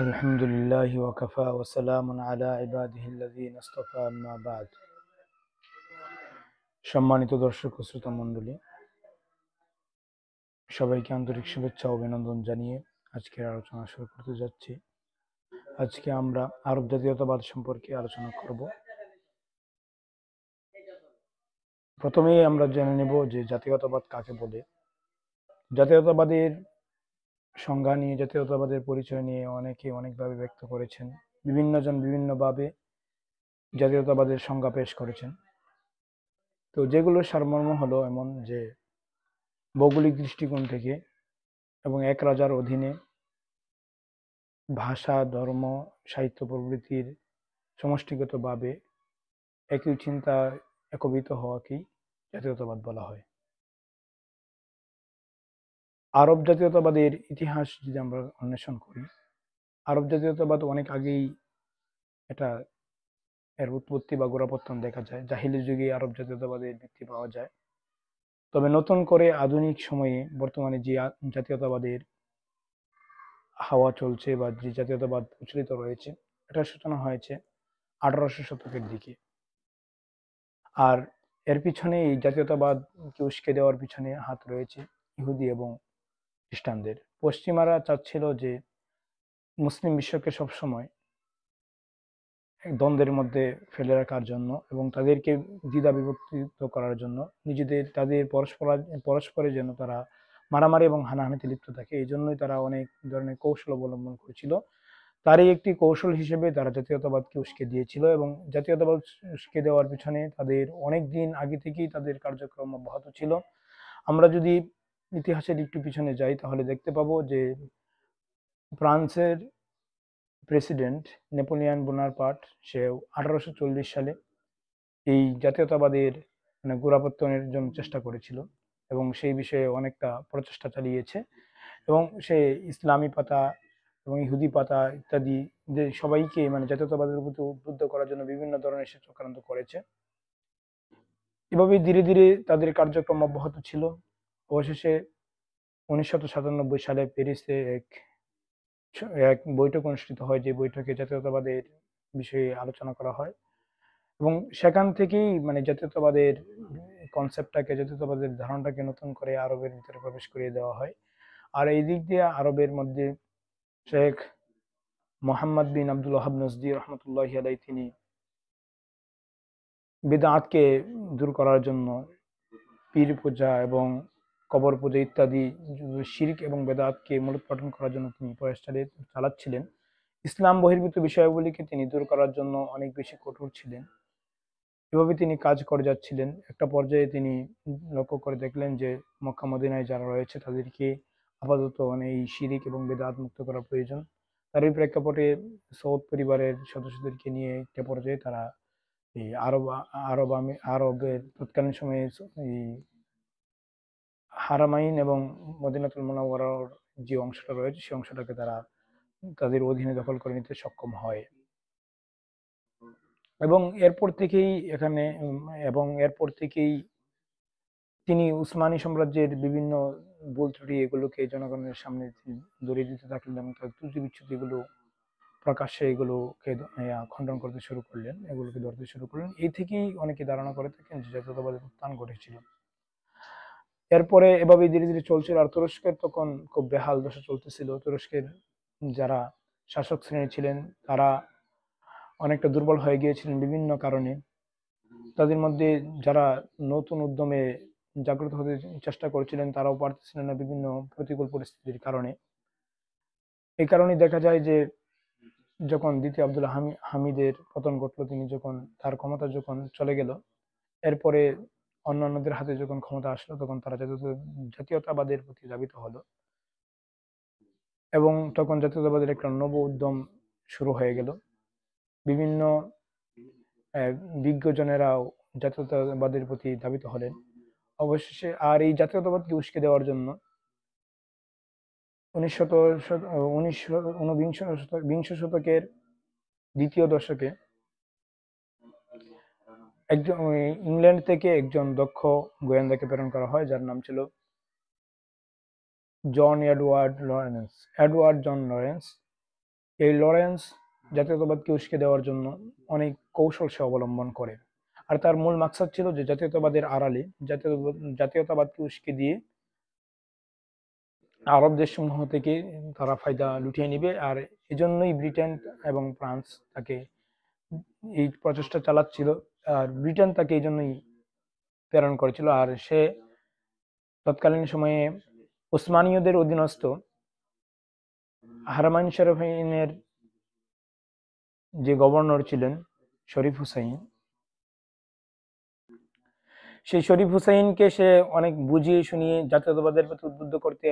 আলহামদুলিল্লাহ ওয়াকাফা ওয়া সালামুন আলা ইবাদিহিল্লাযীনা ইসতাফা আম্মা বা'দ। সম্মানিত দর্শক ও শ্রোতা মণ্ডলী, সবাইকে আন্তরিক শুভেচ্ছা ও অভিনন্দন জানিয়ে আজকের আলোচনা শুরু করতে যাচ্ছি। আজকে আমরা আরব জাতীয়তাবাদ সম্পর্কে আলোচনা করব। প্রথমেই আমরা জেনে নেব যে জাতীয়তাবাদ কাকে বলে। জাতীয়তাবাদের সংজ্ঞা নিয়ে, জাতীয়তাবাদের পরিচয় নিয়ে অনেকে অনেকভাবে ব্যক্ত করেছেন। বিভিন্ন জন বিভিন্নভাবে জাতীয়তাবাদের সংজ্ঞা পেশ করেছেন। তো যেগুলো সারমর্ম হলো এমন যে ভৌগোলিক দৃষ্টিকোণ থেকে এবং এক রাজার অধীনে ভাষা, ধর্ম, সাহিত্য প্রভৃতির সমষ্টিগতভাবে একই চিন্তা একীভূত হওয়াকেই জাতীয়তাবাদ বলা হয়। আরব জাতীয়তাবাদের ইতিহাস যদি আমরা অন্বেষণ করি, আরব জাতীয়তাবাদ অনেক আগেই এর উৎপত্তি বা গোড়াপত্তন দেখা যায়। জাহিলি যুগে আরব জাতীয়তাবাদের ভিত্তি পাওয়া যায়। তবে নতুন করে আধুনিক সময়ে বর্তমানে যে জাতীয়তাবাদের হাওয়া চলছে বা যে জাতীয়তাবাদ প্রচলিত রয়েছে, এটার সূচনা হয়েছে 1800 শতকের দিকে। আর এর পিছনে, এই জাতীয়তাবাদকে উস্কে দেওয়ার পিছনে হাত রয়েছে ইহুদি এবং খ্রিস্টানদের। পশ্চিমারা চাচ্ছিল যে মুসলিম বিশ্বকে সবসময় এক দ্বন্দ্বের মধ্যে ফেলে রাখার জন্য এবং তাদেরকে দ্বিধা বিভক্তিত করার জন্য, তাদের পরস্পরে যেন তারা মারামারি এবং হানাহানিতে লিপ্ত থাকে, এই জন্যই তারা অনেক ধরনের কৌশল অবলম্বন করেছিল। তারই একটি কৌশল হিসেবে তারা জাতীয়তাবাদকে উস্কে দিয়েছিল এবং জাতীয়তাবাদ উস্কে দেওয়ার পিছনে তাদের অনেক দিন আগে থেকেই তাদের কার্যক্রম অব্যাহত ছিল। আমরা যদি ইতিহাসের একটু পিছনে যাই তাহলে দেখতে পাবো যে ফ্রান্সের প্রেসিডেন্ট নেপোলিয়ন বোনাপার্ট, সে 1840 সালে এই জাতীয়তাবাদের গোড়াপত্তনের জন্য চেষ্টা করেছিল এবং সেই বিষয়ে অনেকটা প্রচেষ্টা চালিয়েছে এবং সে ইসলামী পাতা এবং ইহুদি পাতা ইত্যাদি যে সবাইকে জাতীয়তাবাদের প্রতি উদ্বুদ্ধ করার জন্য বিভিন্ন ধরনের সে চক্রান্ত করেছে। এভাবেই ধীরে ধীরে তাদের কার্যক্রম অব্যাহত ছিল। অবশেষে 1997 সালে প্যারিসে এক বৈঠক অনুষ্ঠিত হয়, যে বৈঠকে জাতীয়তাবাদের বিষয়ে আলোচনা করা হয় এবং সেখান থেকেই জাতীয়তাবাদের কনসেপ্টটাকে, জাতীয়তাবাদের ধারণাটাকে নতুন করে আরবের ভিতরে প্রবেশ করিয়ে দেওয়া হয়। আর এই দিক দিয়ে আরবের মধ্যে শেখ মোহাম্মদ বিন আব্দুল ওয়াহাব নজদি রহমতুল্লাহি আলাইহি, তিনি বিদআতকে দূর করার জন্য পীর পূজা এবং কবর পূজা ইত্যাদি শিরক এবং বেদাতকে মূলোৎপাটন করার জন্য তিনি প্রয়াস চালাচ্ছিলেন। ইসলাম বহির্ভূত বিষয়গুলিকে তিনি দূর করার জন্য অনেক বেশি কঠোর ছিলেন। এভাবে তিনি কাজ করে যাচ্ছিলেন। একটা পর্যায়ে তিনি লক্ষ্য করে দেখলেন যে মক্কা মদিনায় যারা রয়েছে তাদেরকে আপাতত এই শিরক এবং বেদাত মুক্ত করা প্রয়োজন। তারই প্রেক্ষাপটে সৌদ পরিবারের সদস্যদেরকে নিয়ে একটা পর্যায়ে তারা এই আরবের তৎকালীন সময়ে এই হারামাইন এবং মদিনাতুল মুনাওয়ারার যে অংশটা রয়েছে সেই অংশটাকে তারা তাদের অধীনে দখল করে নিতে সক্ষম হয় এবং এরপর থেকেই তিনি উসমানী সাম্রাজ্যের বিভিন্ন ভুল ত্রুটি এগুলোকে জনগণের সামনে ধরিয়ে দিতে থাকলেন এবং তার ত্রুটি বিচ্যুতিগুলো প্রকাশ্যে এগুলোকে খণ্ডন করতে শুরু করলেন, এগুলোকে ধরতে শুরু করলেন। এই থেকেই অনেকে ধারণা করে থাকেন যে জাতীয়তাবাদের উত্থান ঘটেছিল। এরপরে এভাবেই ধীরে ধীরে চলছিল। আর তুরস্কের তখন খুব বেহাল দশা চলতেছিল। তুরস্কের যারা শাসক শ্রেণী ছিলেন তারা অনেকটা দুর্বল হয়ে গিয়েছিলেন বিভিন্ন কারণে। তাদের মধ্যে যারা নতুন উদ্যমে জাগ্রত হতে চেষ্টা করছিলেন তারাও পারতেছিলেন না বিভিন্ন প্রতিকূল পরিস্থিতির কারণে। এই কারণে দেখা যায় যে যখন দ্বিতীয় আব্দুল হামিদের পতন ঘটলো, তিনি যখন তার ক্ষমতা যখন চলে গেল, এরপরে অন্যান্যদের হাতে যখন ক্ষমতা আসলো তখন তারা জাতীয়তাবাদের প্রতি ধাবিত হলো এবং তখন জাতীয়তাবাদের একটা নব উদ্যম শুরু হয়ে গেল। বিভিন্ন বিজ্ঞজনেরাও জাতীয়তাবাদের প্রতি ধাবিত হলেন অবশেষে। আর এই জাতীয়তাবাদকে উস্কে দেওয়ার জন্য বিংশ শতকের দ্বিতীয় দশকে একজন ইংল্যান্ড থেকে একজন দক্ষ গোয়েন্দাকে প্রেরণ করা হয়, যার নাম ছিল এডওয়ার্ড জন লরেন্স। এই লরেন্স জাতীয়তাবাদকে উস্কে দেওয়ার জন্য অনেক কৌশল সে অবলম্বন করে, আর তার মূল মাকসাদ ছিল যে জাতীয়তাবাদের আড়ালে জাতীয়তাবাদকে উস্কে দিয়ে আরব দেশসমূহ থেকে তারা ফায়দা লুটিয়ে নিবে। আর এজন্যই ব্রিটেন এবং ফ্রান্স তাকে এই প্রচেষ্টা চালাচ্ছিল, আর ব্রিটেন তাকে এই জন্যই প্রেরণ করেছিল। আর সে তৎকালীন সময়ে উসমানীয়দের অধীনস্থ হারমাইন শরীফের যে গভর্নর ছিলেন শরীফ হুসাইন, সেই শরীফ হুসাইনকে সে অনেক বুঝিয়ে শুনিয়ে জাতীয়তাবাদের প্রতি উদ্বুদ্ধ করতে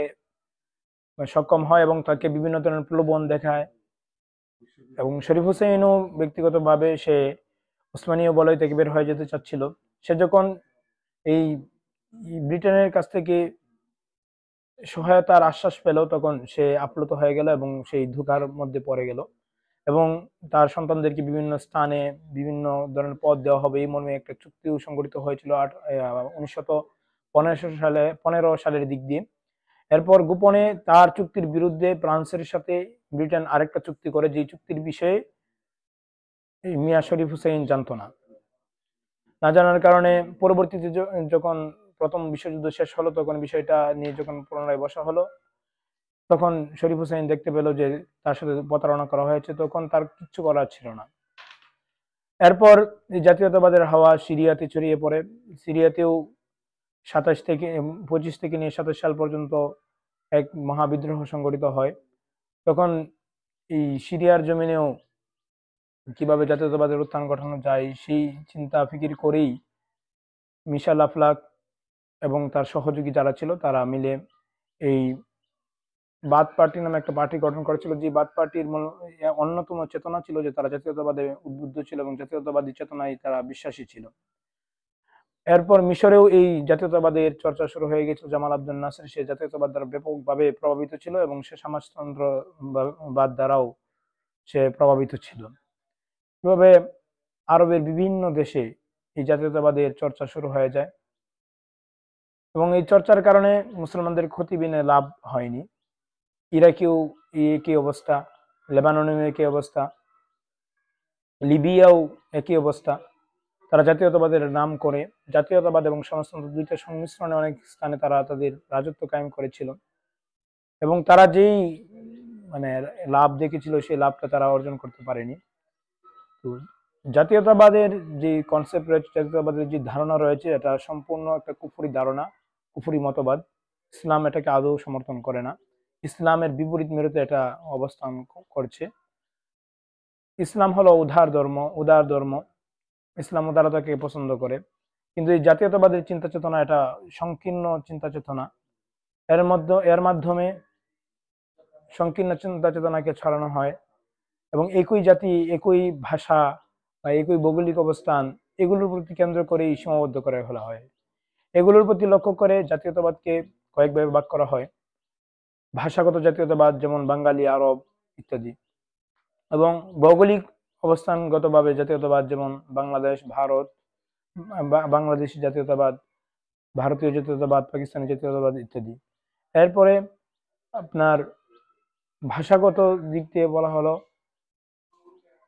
সক্ষম হয় এবং তাকে বিভিন্ন ধরনের প্রলোভন দেখায়। এবং শরীফ হুসাইনও ব্যক্তিগতভাবে সে উসমানীয় বলয় থেকে বের হয়ে যেতে চাচ্ছিল। সে যখন এই ব্রিটেনের কাছ থেকে সহায়তার আশ্বাস পেল, তখন সে আপ্লুত হয়ে গেল এবং সেই ধোঁকার মধ্যে পড়ে গেল, এবং তার সন্তানদেরকে বিভিন্ন স্থানে বিভিন্ন ধরনের পদ দেওয়া হবে এই মর্মে একটা চুক্তিও সংগঠিত হয়েছিল 1915 সালের দিক দিয়ে। এরপর গোপনে তার চুক্তির বিরুদ্ধে ফ্রান্সের সাথে ব্রিটেন আরেকটা চুক্তি করে, যে চুক্তির বিষয়ে মিয়া শরীফ হুসাইন জানতো না। না জানার কারণে পরবর্তীতে যখন প্রথম বিশ্বযুদ্ধ শেষ হলো, তখন বিষয়টা নিয়ে যখন পুনরায় বসা হলো, তখন শরীফ হুসাইন দেখতে পেল যে তার সাথে প্রতারণা করা হয়েছে, তখন তার কিচ্ছু করার ছিল না। এরপর জাতীয়তাবাদের হাওয়া সিরিয়াতে ছড়িয়ে পড়ে। সিরিয়াতেও 25 থেকে নিয়ে 27 সাল পর্যন্ত এক মহাবিদ্রোহ সংগঠিত হয়। তখন এই সিরিয়ার জমিনেও কিভাবে জাতীয়তাবাদের উত্থান ঘটানো যায় সেই চিন্তা ফিকির করেই মিশা লাফলাক এবং তার সহযোগী যারা ছিল তারা মিলে এই বাথ পার্টি নামে একটা পার্টি গঠন করেছিল, যে বাথ পার্টির অন্যতম চেতনা ছিল যে তারা জাতীয়তাবাদে উদ্বুদ্ধ ছিল এবং জাতীয়তাবাদী চেতনায় তারা বিশ্বাসী ছিল। এরপর মিশরেও এই জাতীয়তাবাদের চর্চা শুরু হয়ে গেছিল। জামাল আব্দুল নাসের সে জাতীয়তাবাদ দ্বারা ব্যাপকভাবে প্রভাবিত ছিল এবং সে সমাজতন্ত্রবাদ দ্বারাও সে প্রভাবিত ছিল। এভাবে আরবের বিভিন্ন দেশে এই জাতীয়তাবাদের চর্চা শুরু হয়ে যায়, এবং এই চর্চার কারণে মুসলমানদের ক্ষতি বিনে লাভ হয়নি। ইরাকেও একই অবস্থা, লেবাননেও একই অবস্থা, লিবিয়াও একই অবস্থা। তারা জাতীয়তাবাদের নাম করে জাতীয়তাবাদ এবং সমাজতন্ত্র দুইটা সংমিশ্রণে অনেক স্থানে তারা তাদের রাজত্ব কায়েম করেছিল, এবং তারা যেই মানে লাভ দেখেছিল সেই লাভটা তারা অর্জন করতে পারেনি। তো জাতীয়তাবাদের যে কনসেপ্ট রয়েছে, জাতীয়তাবাদের যে ধারণা রয়েছে, এটা সম্পূর্ণ একটা কুফরি ধারণা, কুফরি মতবাদ। ইসলাম এটাকে আদৌ সমর্থন করে না, ইসলামের বিপরীত মেরুতে এটা অবস্থান করছে। ইসলাম হলো উদার ধর্ম, ইসলাম উদারতাকে পছন্দ করে। কিন্তু এই জাতীয়তাবাদের চিন্তা চেতনা এটা সংকীর্ণ চিন্তা চেতনা, এর মাধ্যমে সংকীর্ণ চিন্তা চেতনাকে ছড়ানো হয়, এবং একই জাতি, একই ভাষা বা একই ভৌগোলিক অবস্থান, এগুলোর প্রতি কেন্দ্র করেই সীমাবদ্ধ করে ফেলা হয়। এগুলোর প্রতি লক্ষ্য করে জাতীয়তাবাদকে কয়েকভাবে ভাগ করা হয়। ভাষাগত জাতীয়তাবাদ, যেমন বাঙালি, আরব ইত্যাদি, এবং ভৌগোলিক অবস্থানগতভাবে জাতীয়তাবাদ, যেমন বাংলাদেশ, ভারত, বাংলাদেশি জাতীয়তাবাদ, ভারতীয় জাতীয়তাবাদ, পাকিস্তানি জাতীয়তাবাদ ইত্যাদি। এরপরে আপনার ভাষাগত দিক দিয়ে বলা হলো,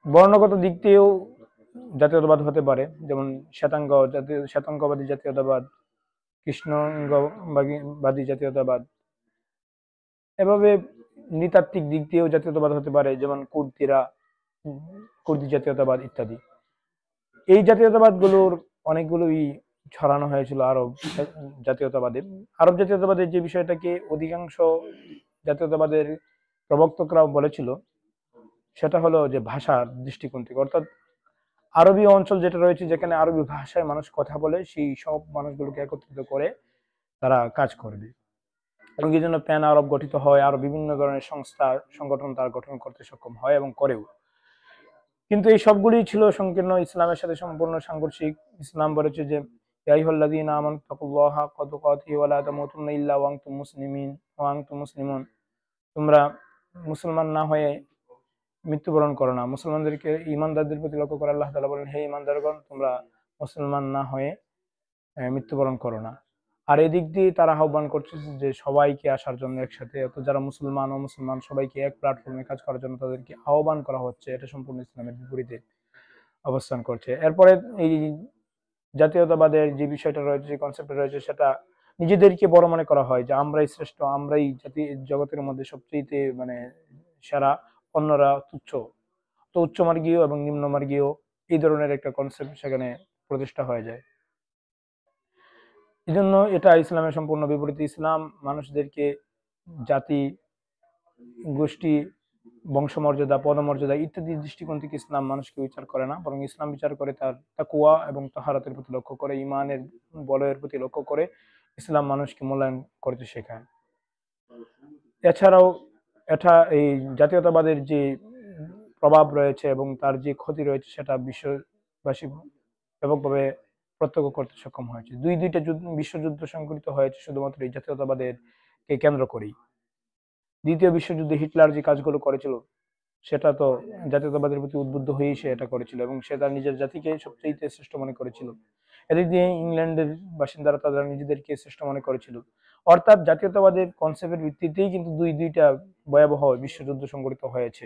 বর্ণগত দিক দিয়েও জাতীয়তাবাদ হতে পারে, যেমন শ্বেতাঙ্গবাদী জাতীয়তাবাদ, কৃষ্ণাঙ্গবাদী জাতীয়তাবাদ। এভাবে নৃতাত্ত্বিক দিক দিয়েও জাতীয়তাবাদ হতে পারে, যেমন কুর্দি জাতীয়তাবাদ ইত্যাদি। এই জাতীয়তাবাদগুলোর অনেকগুলোই ছড়ানো হয়েছিল আরব জাতীয়তাবাদের যে বিষয়টাকে অধিকাংশ জাতীয়তাবাদের প্রবক্তকরাও বলেছিল, সেটা হলো যে ভাষার দৃষ্টিকোণ থেকে, অর্থাৎ আরবি অঞ্চল যেটা রয়েছে, যেখানে আরবি ভাষায় মানুষ কথা বলে, সেই সব মানুষগুলোকে একত্রিত করে তারা কাজ করবে, এবং এই জন্য প্যান আরব গঠিত হয়, আরো বিভিন্ন ধরনের সংগঠন তারা গঠন করতে সক্ষম হয় এবং করেও। কিন্তু এই সবগুলি ছিল সংকীর্ণ, ইসলামের সাথে সম্পূর্ণ সাংঘর্ষিক। ইসলাম বলেছে যে ইয়া আইয়ুহাল্লাযীনা আমানু তাকুল্লাহা হাক্কা তুকাতিহি ওয়া লা তামুতুন্না ইল্লা ওয়া আনতুম মুসলিমুন, তোমরা মুসলমান না হয়ে মৃত্যুবরণ করো না। মুসলমানদেরকে, ঈমানদারদের প্রতি লক্ষ্য করে আল্লাহ তাআলা বলেন, হে ঈমানদারগণ, তোমরা মুসলমান না হয়ে মৃত্যুবরণ করো না। আর এদিক দিয়ে তারা আহ্বান করছে যে সবাইকে আসার জন্য একসাথে, অর্থাৎ যারা মুসলমান ও মুসলমান সবাইকে এক প্ল্যাটফর্মে কাজ করার জন্য তাদেরকে আহ্বান করা হচ্ছে। এটা সম্পূর্ণ ইসলামের বিপরীতে অবস্থান করছে। এরপরে এই জাতীয়তাবাদের যে বিষয়টা রয়েছে, যে কনসেপ্টটা রয়েছে, সেটা নিজেদেরকে বড় মনে করা হয় যে আমরাই শ্রেষ্ঠ, আমরাই জাতি জগতের মধ্যে সবচেয়ে মানে সেরা, অন্যরা তুচ্ছ। তো উচ্চমার্গীয় এবং নিম্নমার্গীয় এই ধরনের একটা কনসেপ্ট সেখানে প্রতিষ্ঠা হয়ে যায়। এই জন্য এটা ইসলামের সম্পূর্ণ বিপরীত। ইসলাম মানুষদেরকে জাতি, গোষ্ঠী, বংশমর্যাদা, পদমর্যাদা ইত্যাদি দৃষ্টিকোণ থেকে ইসলাম মানুষকে বিচার করে না, বরং ইসলাম বিচার করে তার তাকওয়া এবং তাহারাতের প্রতি লক্ষ্য করে, ইমানের বলয়ের প্রতি লক্ষ্য করে ইসলাম মানুষকে মূল্যায়ন করতে শেখায়। এছাড়াও এটা এই জাতীয়তাবাদের যে প্রভাব রয়েছে এবং তার যে ক্ষতি রয়েছে সেটা বিশ্ববাসী ব্যাপকভাবে প্রত্যক্ষ করতে সক্ষম হয়েছে। দুইটা বিশ্বযুদ্ধ সংঘটিত হয়েছে শুধুমাত্র এই জাতীয়তাবাদের কে কেন্দ্র করেই। দ্বিতীয় বিশ্বযুদ্ধে হিটলার যে কাজগুলো করেছিল সেটা তো জাতীয়তাবাদের প্রতি উদ্বুদ্ধ হয়েই সে এটা করেছিল, এবং সে তার নিজের জাতিকে সবচেয়ে শ্রেষ্ঠ মনে করেছিল। এদিক দিয়ে ইংল্যান্ডের বাসিন্দারা তারা নিজেদেরকে শ্রেষ্ঠ মনে করেছিল। অর্থাৎ জাতীয়তাবাদের কনসেপ্টের ভিত্তিতেই কিন্তু দুইটা ভয়াবহ বিশ্বযুদ্ধ সংঘটিত হয়েছে।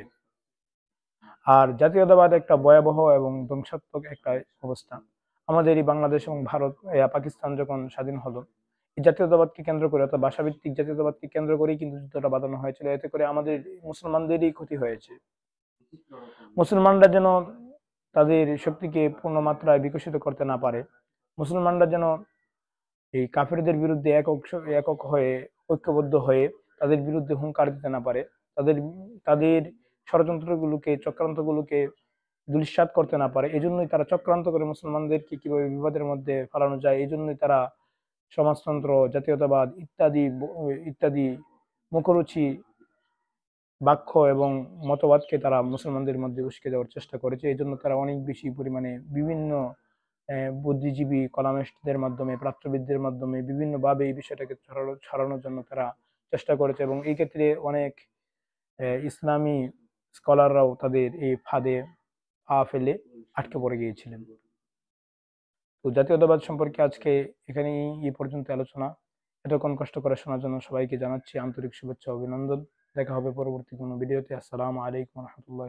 আর জাতীয়তাবাদ একটা ভয়াবহ এবং ধ্বংসাত্মক একটা অবস্থা। আমাদের এই বাংলাদেশ এবং ভারত, পাকিস্তান যখন স্বাধীন হলো, এই জাতীয়তাবাদকে কেন্দ্র করে, অর্থাৎ ভাষাভিত্তিক জাতীয়তাবাদকে কেন্দ্র করেই কিন্তু যুদ্ধটা বাঁধানো হয়েছিল। এতে করে আমাদের মুসলমানদেরই ক্ষতি হয়েছে। মুসলমানরা যেন তাদের শক্তিকে পূর্ণ মাত্রায় বিকশিত করতে না পারে, মুসলমানরা যেন এই কাফেরদের বিরুদ্ধে একক হয়ে, ঐক্যবদ্ধ হয়ে তাদের বিরুদ্ধে হুঙ্কার দিতে না পারে, তাদের তাদের ষড়যন্ত্রগুলোকে, চক্রান্তগুলোকে ধূলিসাৎ করতে না পারে, এজন্যই তারা চক্রান্ত করে মুসলমানদেরকে কিভাবে বিপদের মধ্যে ফেলানো যায়, এই জন্যই তারা সমাজতন্ত্র, জাতীয়তাবাদ ইত্যাদি ইত্যাদি মুখরুচি বাক্য এবং মতবাদকে তারা মুসলমানদের মধ্যে উস্কে দেওয়ার চেষ্টা করেছে। এই জন্য তারা অনেক বেশি পরিমাণে বিভিন্ন বুদ্ধিজীবী কলামিস্টদের মাধ্যমে, প্রাচ্যবিদদের মাধ্যমে বিভিন্নভাবে এই বিষয়টাকে ছড়ানোর জন্য তারা চেষ্টা করেছে, এবং এই ক্ষেত্রে অনেক ইসলামী স্কলাররাও তাদের এই ফাঁদে পা ফেলে আটকে পড়ে গিয়েছিলেন। তো জাতীয়তাবাদ সম্পর্কে আজকে এখানেই এই পর্যন্ত আলোচনা। এতক্ষণ কষ্ট করে শোনার জন্য সবাইকে জানাচ্ছি আন্তরিক শুভেচ্ছা, অভিনন্দন। দেখা হবে পরবর্তী কোনো ভিডিওতে। আসসালামু আলাইকুম রহমতুল্লাহ।